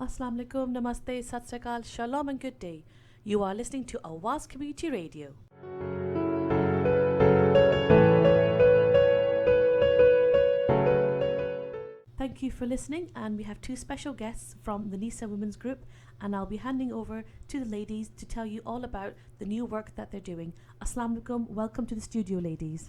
Assalamu alaikum, namaste, sat sri akal, shalom and good day. You are listening to Awaz Community Radio. Thank you for listening, and we have two special guests from the Nisa Women's Group, and I'll be handing over to the ladies to tell you all about the new work that they're doing. Assalamu alaikum, welcome to the studio, ladies.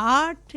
8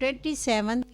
27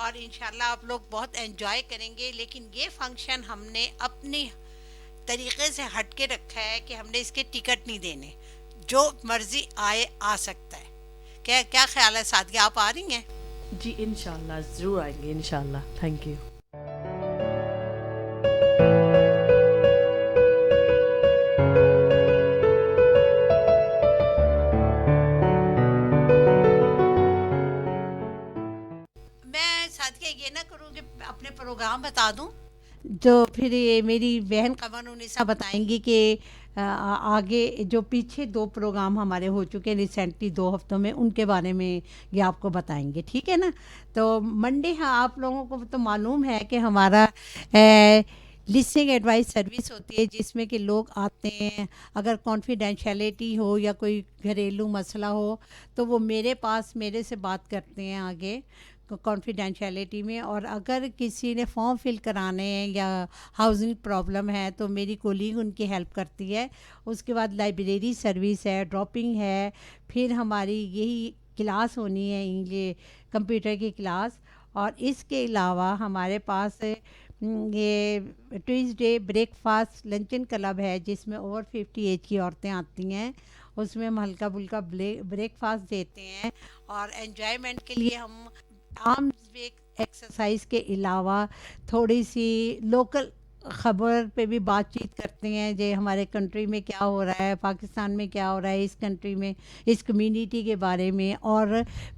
اور انشاءاللہ آپ لوگ بہت enjoy کریں گے. لیکن یہ function ہم نے اپنی طریقے سے ہٹ کے رکھا ہے کہ ہم نے اس کے ٹکٹ نہیں دینے, جو مرضی آئے آ سکتا ہے. کیا خیال ہے سعدیہ, آپ آ رہی ہیں؟ جی انشاءاللہ ضرور آئیں گے انشاءاللہ. Thank you. میں سعدیہ یہ نہ کروں کہ اپنے پروگرام بتا دوں, جو پھر یہ میری بہن قمر النساء بتائیں گی کہ آگے جو پیچھے 2 پروگرام ہمارے ہو چکے ریسنٹلی 2 ہفتوں میں, ان کے بارے میں یہ آپ کو بتائیں گے, ٹھیک ہے نا. تو منڈے, ہاں آپ لوگوں کو تو معلوم ہے کہ ہمارا لسننگ ایڈوائس سروس ہوتی ہے, جس میں کہ لوگ آتے ہیں, اگر کانفیڈینشیلٹی ہو یا کوئی گھریلو مسئلہ ہو تو وہ میرے سے بات کرتے ہیں آگے کانفیڈینشیلٹی میں. اور اگر کسی نے فارم فل کرانے ہیں یا ہاؤسنگ پرابلم ہے تو میری کولیگ ان کی ہیلپ کرتی ہے. اس کے بعد لائبریری سروس ہے, ڈراپنگ ہے, پھر ہماری یہی کلاس ہونی ہے انگلش کمپیوٹر کی کلاس. اور اس کے علاوہ ہمارے پاس یہ ٹیوزڈے بریک فاسٹ لنچن کلب ہے, جس میں اوور 50 ایج کی عورتیں آتی ہیں. اس میں ہم ہلکا پھلکا بریک فاسٹ دیتے ہیں. اور انجوائمنٹ کے لیے ہم آرمز ایکسرسائز کے علاوہ تھوڑی سی لوکل خبر پہ بھی بات چیت کرتے ہیں, جو ہمارے کنٹری میں کیا ہو رہا ہے, پاکستان میں کیا ہو رہا ہے, اس کنٹری میں, اس کمیونٹی کے بارے میں, اور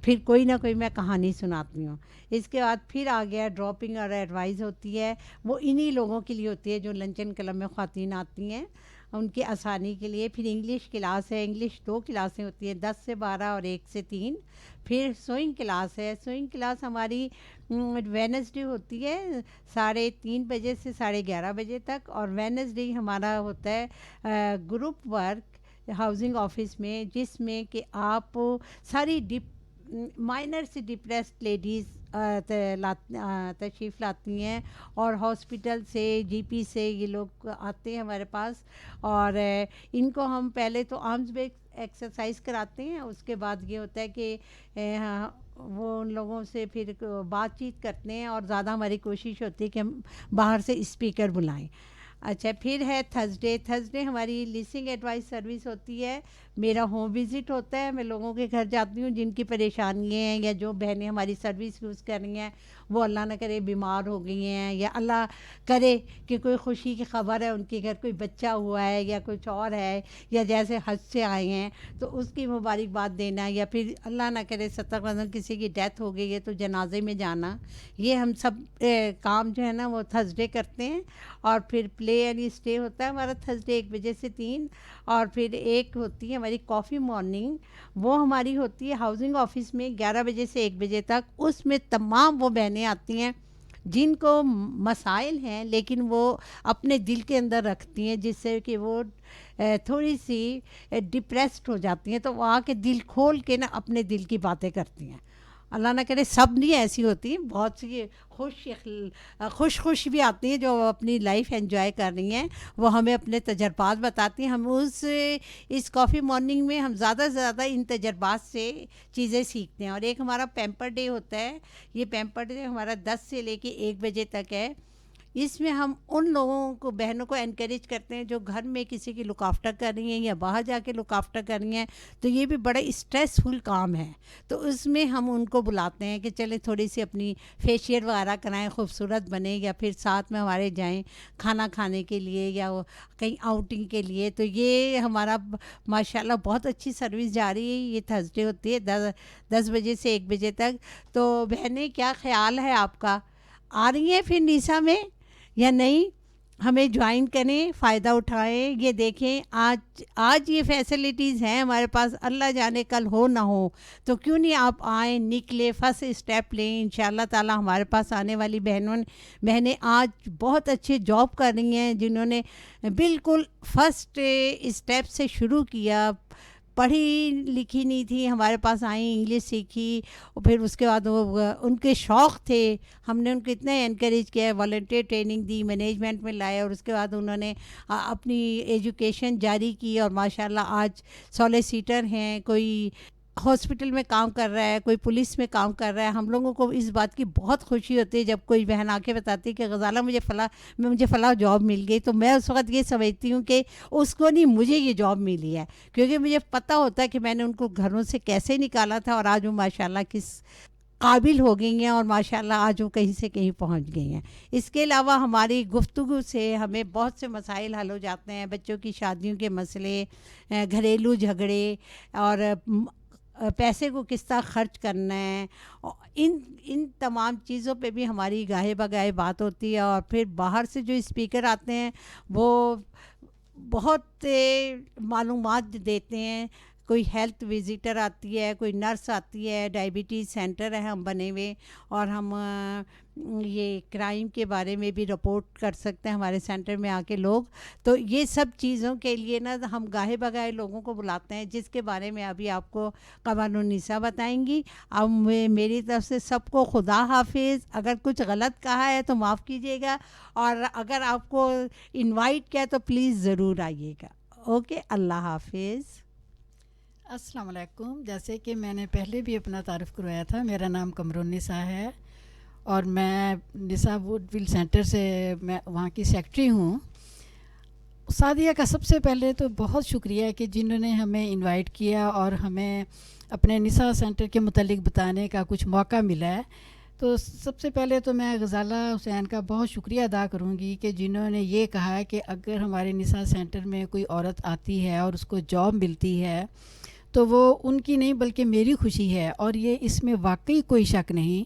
پھر کوئی نہ کوئی میں کہانی سناتی ہوں. اس کے بعد پھر آ گیا ڈراپنگ اور ایڈوائز ہوتی ہے, وہ انہی لوگوں کے لیے ہوتی ہے جو لنچن کلب میں خواتین آتی ہیں, ان کی آسانی کے لیے. پھر انگلش کلاس ہے, انگلش 2 کلاسیں ہوتی ہیں, 10 سے 12 اور 1 سے 3. پھر سوئنگ کلاس ہے, سوئنگ کلاس ہماری وینسڈے ہوتی ہے 3:30 بجے سے 11:30 بجے تک. اور وینسڈے ہمارا ہوتا ہے گروپ ورک ہاؤسنگ آفس میں, جس میں کہ آپ ساری مائنر سے ڈپریسڈ لیڈیز تشریف لاتی ہیں, اور ہاسپٹل سے, جی پی سے یہ لوگ آتے ہیں ہمارے پاس. اور ان کو ہم پہلے تو آرمز بیک ایکسرسائز کراتے ہیں, اس کے بعد یہ ہوتا ہے کہ وہ ان لوگوں سے پھر بات چیت کرتے ہیں, اور زیادہ ہماری کوشش ہوتی ہے کہ ہم باہر سے اسپیکر بلائیں. اچھا, پھر ہے تھرسڈے ہماری لسننگ ایڈوائس سروس ہوتی ہے. میرا ہوم وزٹ ہوتا ہے, میں لوگوں کے گھر جاتی ہوں جن کی پریشانیاں ہیں, یا جو بہنیں ہماری سروس یوز کر رہی ہیں وہ اللہ نہ کرے بیمار ہو گئی ہیں, یا اللہ کرے کہ کوئی خوشی کی خبر ہے, ان کے گھر کوئی بچہ ہوا ہے یا کچھ اور ہے, یا جیسے حج سے آئے ہیں تو اس کی مبارکباد دینا, یا پھر اللہ نہ کرے ستر کسی کی ڈیتھ ہو گئی ہے تو جنازے میں جانا. یہ ہم سب کام جو ہے نا وہ تھرسڈے کرتے ہیں. اور پھر پلے اینڈ اسٹے ہوتا ہے ہمارا تھرسڈے 1 بجے سے 3. اور پھر ایک ہوتی ہے ہماری کافی مارننگ, وہ ہماری ہوتی ہے ہاؤسنگ آفس میں 11 بجے سے 1 بجے تک. اس میں تمام وہ بہنیں آتی ہیں جن کو مسائل ہیں لیکن وہ اپنے دل کے اندر رکھتی ہیں, جس سے کہ وہ تھوڑی سی ڈپریسڈ ہو جاتی ہیں, تو وہ آ کے دل کھول کے نا اپنے دل کی باتیں کرتی ہیں. اللہ نہ کرے سب نہیں ایسی ہوتی ہیں, بہت سی خوش بھی آتی ہیں جو اپنی لائف انجوائے کر رہی ہیں, وہ ہمیں اپنے تجربات بتاتی ہیں. ہم اس کافی مارننگ میں ہم زیادہ سے زیادہ ان تجربات سے چیزیں سیکھتے ہیں. اور ایک ہمارا پیمپر ڈے ہوتا ہے, یہ پیمپر ڈے ہمارا 10 سے لے کے 1 بجے تک ہے. اس میں ہم ان لوگوں کو, بہنوں کو انکریج کرتے ہیں جو گھر میں کسی کی لک آفٹر کر رہی ہیں یا باہر جا کے لک آفٹر کر رہی ہیں, تو یہ بھی بڑا اسٹریسفل کام ہے. تو اس میں ہم ان کو بلاتے ہیں کہ چلیں تھوڑی سی اپنی فیشیل وغیرہ کرائیں, خوبصورت بنیں, یا پھر ساتھ میں ہمارے جائیں کھانا کھانے کے لیے یا کہیں آؤٹنگ کے لیے. تو یہ ہمارا ماشاءاللہ بہت اچھی سروس جاری ہے. یہ تھرسڈے ہوتی ہے 10 بجے سے 1 بجے تک. تو بہنیں کیا خیال ہے آپ کا, آ رہی ہیں پھر نیسا میں یا نہیں؟ ہمیں جوائن کریں, فائدہ اٹھائیں. یہ دیکھیں آج یہ فیسلٹیز ہیں ہمارے پاس, اللہ جانے کل ہو نہ ہو, تو کیوں نہیں آپ آئیں, نکلے, فرسٹ اسٹیپ لیں. انشاءاللہ تعالی ہمارے پاس آنے والی بہنیں آج بہت اچھے جاب کر رہی ہیں, جنہوں نے بالکل فرسٹ اسٹیپ سے شروع کیا, پڑھی لکھی نہیں تھی, ہمارے پاس آئیں, انگلش سیکھی, اور پھر اس کے بعد ان کے شوق تھے, ہم نے ان کو اتنا انکریج کیا, والنٹیئر ٹریننگ دی, مینجمنٹ میں لائے, اور اس کے بعد انہوں نے اپنی ایجوکیشن جاری کی, اور ماشاءاللہ آج سولیسیٹر ہیں, کوئی ہاسپٹل میں کام کر رہا ہے، کوئی پولیس میں کام کر رہا ہے. ہم لوگوں کو اس بات کی بہت خوشی ہوتی ہے جب کوئی بہن آ کے بتاتی ہے کہ غزالہ مجھے فلاں جاب مل گئی، تو میں اس وقت یہ سمجھتی ہوں کہ اس کو نہیں، مجھے یہ جاب ملی ہے، کیونکہ مجھے پتہ ہوتا ہے کہ میں نے ان کو گھروں سے کیسے نکالا تھا اور آج وہ ماشاءاللہ کس قابل ہو گئی ہیں اور ماشاءاللہ آج وہ کہیں سے کہیں پہنچ گئی ہیں. اس کے علاوہ ہماری گفتگو سے ہمیں بہت سے مسائل حل ہو جاتے ہیں، بچوں کی شادیوں کے مسئلے، گھریلو جھگڑے، اور پیسے کو کس طرح خرچ کرنا ہے، ان تمام چیزوں پہ بھی ہماری گاہے بگاہے بات ہوتی ہے. اور پھر باہر سے جو اسپیکر آتے ہیں وہ بہت معلومات دیتے ہیں. کوئی ہیلتھ وزیٹر آتی ہے، کوئی نرس آتی ہے، ڈائبٹیز سینٹر ہے ہم بنے ہوئے، اور ہم یہ کرائم کے بارے میں بھی رپورٹ کر سکتے ہیں ہمارے سینٹر میں آ کے لوگ. تو یہ سب چیزوں کے لیے نا ہم گاہے بگاہے لوگوں کو بلاتے ہیں، جس کے بارے میں ابھی آپ کو قوام النساء بتائیں گی. اب میری طرف سے سب کو خدا حافظ. اگر کچھ غلط کہا ہے تو معاف کیجیے گا، اور اگر آپ کو انوائٹ کیا تو پلیز ضرور آئیے گا. اوکے، اللہ حافظ. السلام علیکم. جیسے کہ میں نے پہلے بھی اپنا تعارف کروایا تھا، میرا نام قمر النساء ہے اور میں نساء ووڈ ویل سینٹر سے میں وہاں کی سیکٹری ہوں. سعدیہ کا سب سے پہلے تو بہت شکریہ کہ جنہوں نے ہمیں انوائٹ کیا اور ہمیں اپنے نساء سینٹر کے متعلق بتانے کا کچھ موقع ملا ہے. تو سب سے پہلے تو میں غزالہ حسین کا بہت شکریہ ادا کروں گی کہ جنہوں نے یہ کہا کہ اگر ہمارے نساء سینٹر میں کوئی عورت آتی ہے اور اس کو جاب ملتی ہے تو وہ ان کی نہیں بلکہ میری خوشی ہے. اور یہ اس میں واقعی کوئی شک نہیں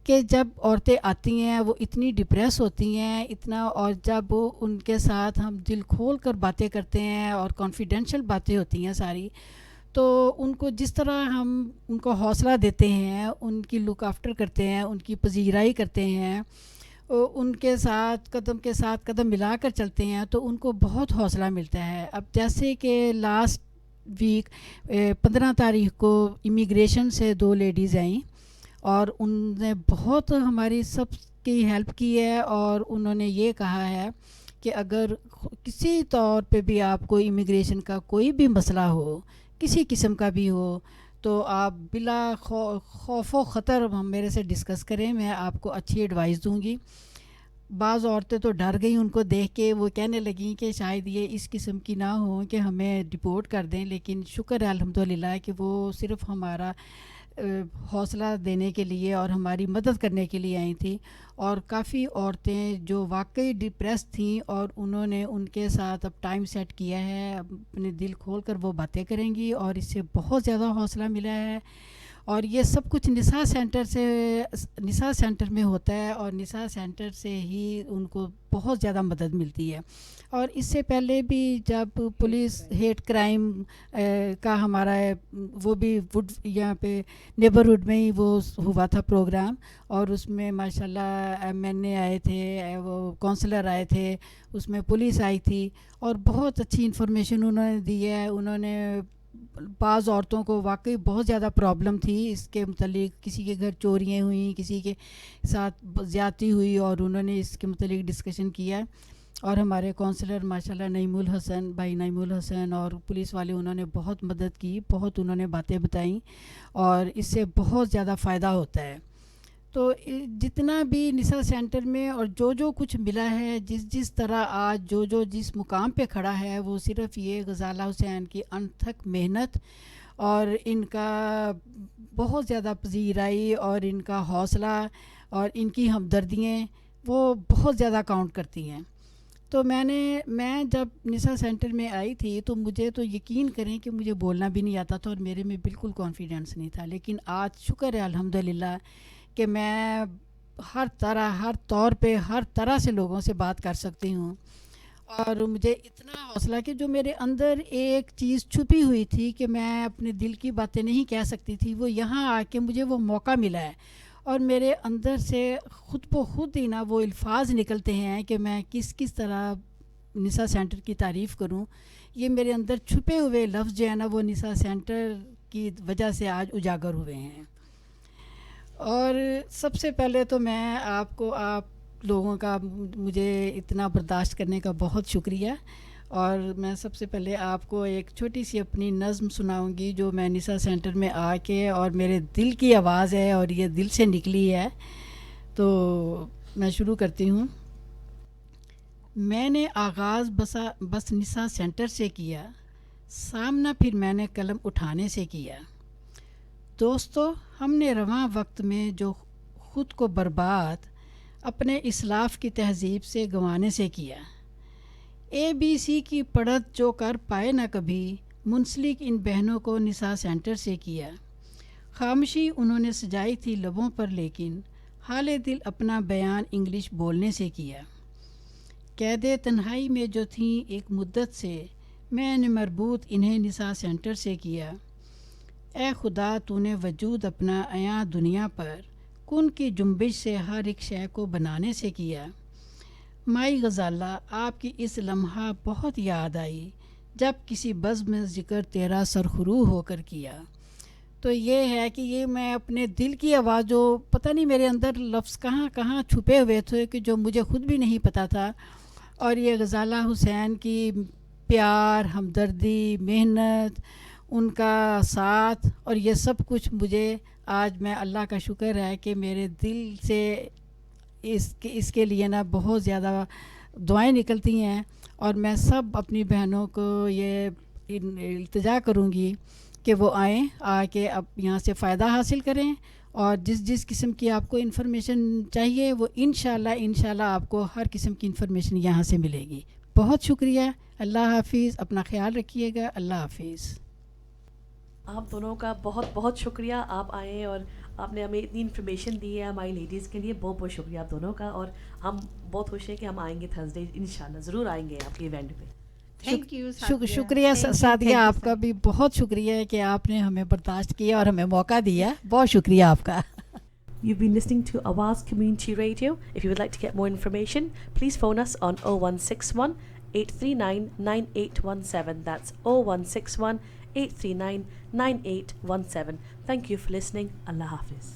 کہ جب عورتیں آتی ہیں وہ اتنی ڈپریس ہوتی ہیں اتنا، اور جب وہ ان کے ساتھ ہم دل کھول کر باتیں کرتے ہیں اور کانفیڈینشیل باتیں ہوتی ہیں ساری، تو ان کو جس طرح ہم ان کو حوصلہ دیتے ہیں، ان کی لک آفٹر کرتے ہیں، ان کی پذیرائی کرتے ہیں، ان کے ساتھ قدم ملا کر چلتے ہیں، تو ان کو بہت حوصلہ ملتا ہے. اب جیسے کہ لاسٹ ویک 15 تاریخ کو امیگریشن سے 2 لیڈیز آئیں اور ان نے بہت ہماری سب کی ہیلپ کی ہے، اور انہوں نے یہ کہا ہے کہ اگر کسی طور پہ بھی آپ کو امیگریشن کا کوئی بھی مسئلہ ہو، کسی قسم کا بھی ہو، تو آپ بلا خوف و خطر ہم میرے سے ڈسکس کریں، میں آپ کو اچھی ایڈوائس دوں گی. بعض عورتیں تو ڈر گئیں ان کو دیکھ کے، وہ کہنے لگیں کہ شاید یہ اس قسم کی نہ ہوں کہ ہمیں ڈپورٹ کر دیں، لیکن شکر ہے الحمدللہ کہ وہ صرف ہمارا حوصلہ دینے کے لیے اور ہماری مدد کرنے کے لیے آئی تھیں. اور کافی عورتیں جو واقعی ڈپریس تھیں اور انہوں نے ان کے ساتھ اب ٹائم سیٹ کیا ہے، اپنے دل کھول کر وہ باتیں کریں گی، اور اس سے بہت زیادہ حوصلہ ملا ہے. اور یہ سب کچھ نساء سینٹر میں ہوتا ہے، اور نساء سینٹر سے ہی ان کو بہت زیادہ مدد ملتی ہے. اور اس سے پہلے بھی جب پولیس ہیٹ کرائم کا ہمارا وہ بھی یہاں پہ نیبرہڈ میں ہی وہ ہوا تھا پروگرام، اور اس میں ماشاءاللہ ایم این اے آئے تھے، وہ کونسلر آئے تھے، اس میں پولیس آئی تھی، اور بہت اچھی انفارمیشن انہوں نے دی ہے. انہوں نے بعض عورتوں کو واقعی بہت زیادہ پرابلم تھی اس کے متعلق، کسی کے گھر چوریاں ہوئیں، کسی کے ساتھ زیادتی ہوئی، اور انہوں نے اس کے متعلق ڈسکشن کیا. اور ہمارے کونسلر ماشاءاللہ نعیم الحسن بھائی، نعیم الحسن اور پولیس والے، انہوں نے بہت مدد کی، بہت انہوں نے باتیں بتائیں، اور اس سے بہت زیادہ فائدہ ہوتا ہے. تو جتنا بھی نساء سینٹر میں اور جو کچھ ملا ہے، جس طرح آج جس مقام پہ کھڑا ہے، وہ صرف یہ غزالہ حسین کی انتھک محنت اور ان کا بہت زیادہ پذیرائی اور ان کا حوصلہ اور ان کی ہمدردیاں وہ بہت زیادہ کاؤنٹ کرتی ہیں. تو میں جب نساء سینٹر میں آئی تھی تو مجھے تو یقین کریں کہ مجھے بولنا بھی نہیں آتا تھا اور میرے میں بالکل کانفیڈنس نہیں تھا، لیکن آج شکر ہے الحمدللہ کہ میں ہر طور پہ ہر طرح سے لوگوں سے بات کر سکتی ہوں. اور مجھے اتنا حوصلہ کہ جو میرے اندر ایک چیز چھپی ہوئی تھی کہ میں اپنے دل کی باتیں نہیں کہہ سکتی تھی، وہ یہاں آ کے مجھے وہ موقع ملا ہے، اور میرے اندر سے خود بخود ہی نا وہ الفاظ نکلتے ہیں کہ میں کس طرح نساء سینٹر کی تعریف کروں. یہ میرے اندر چھپے ہوئے لفظ جو ہے نا، وہ نساء سینٹر کی وجہ سے آج اجاگر ہوئے ہیں. اور سب سے پہلے تو میں آپ لوگوں کا مجھے اتنا برداشت کرنے کا بہت شکریہ. اور میں سب سے پہلے آپ کو ایک چھوٹی سی اپنی نظم سناؤں گی جو میں نساء سینٹر میں آ کے اور میرے دل کی آواز ہے اور یہ دل سے نکلی ہے. تو میں شروع کرتی ہوں. میں نے آغاز بس نساء سینٹر سے کیا، سامنا پھر میں نے قلم اٹھانے سے کیا. دوستو، ہم نے رواں وقت میں جو خود کو برباد اپنے اسلاف کی تہذیب سے گنوانے سے کیا. ABC کی پڑھت جو کر پائے نہ کبھی، منسلک ان بہنوں کو نساء سینٹر سے کیا. خاموشی انہوں نے سجائی تھی لبوں پر، لیکن حال دل اپنا بیان انگلش بولنے سے کیا. قید تنہائی میں جو تھیں ایک مدت سے، میں نے مربوط انہیں نساء سینٹر سے کیا. اے خدا، تو نے وجود اپنا عیاں دنیا پر کن کی جنبش سے ہر ایک شے کو بنانے سے کیا. مائی غزالہ، آپ کی اس لمحہ بہت یاد آئی جب کسی بزم میں ذکر تیرا سرخرو ہو کر کیا. تو یہ ہے کہ یہ میں اپنے دل کی آواز، جو پتہ نہیں میرے اندر لفظ کہاں کہاں چھپے ہوئے تھے کہ جو مجھے خود بھی نہیں پتہ تھا، اور یہ غزالہ حسین کی پیار، ہمدردی، محنت، ان کا ساتھ، اور یہ سب کچھ مجھے آج میں اللہ کا شکر ہے کہ میرے دل سے اس کے لیے نا بہت زیادہ دعائیں نکلتی ہیں. اور میں سب اپنی بہنوں کو یہ التجا کروں گی کہ وہ آئیں، آ کے اب یہاں سے فائدہ حاصل کریں، اور جس قسم کی آپ کو انفارمیشن چاہیے وہ انشاءاللہ آپ کو ہر قسم کی انفارمیشن یہاں سے ملے گی. بہت شکریہ. اللہ حافظ. اپنا خیال رکھیے گا. اللہ حافظ. آپ دونوں کا بہت بہت شکریہ. آپ آئیں اور آپ نے ہمیں اتنی انفارمیشن دی ہے ہماری لیڈیز کے لیے. بہت بہت شکریہ آپ دونوں کا. اور ہم بہت خوش ہیں کہ ہم آئیں گے تھرسڈے انشاءاللہ. ضرور آئیں گے آپ کے ایونٹ پہ. تھینک یو شکریہ سعدیہ، آپ کا بھی بہت شکریہ کہ آپ نے ہمیں برداشت کیا اور ہمیں موقع دیا. بہت شکریہ آپ کا. You've been listening to Awaz Community Radio. If you would like to get more information, please phone us on 0161 839 9817. That's 0161 839 9817. Thank you for listening. Allah Hafiz.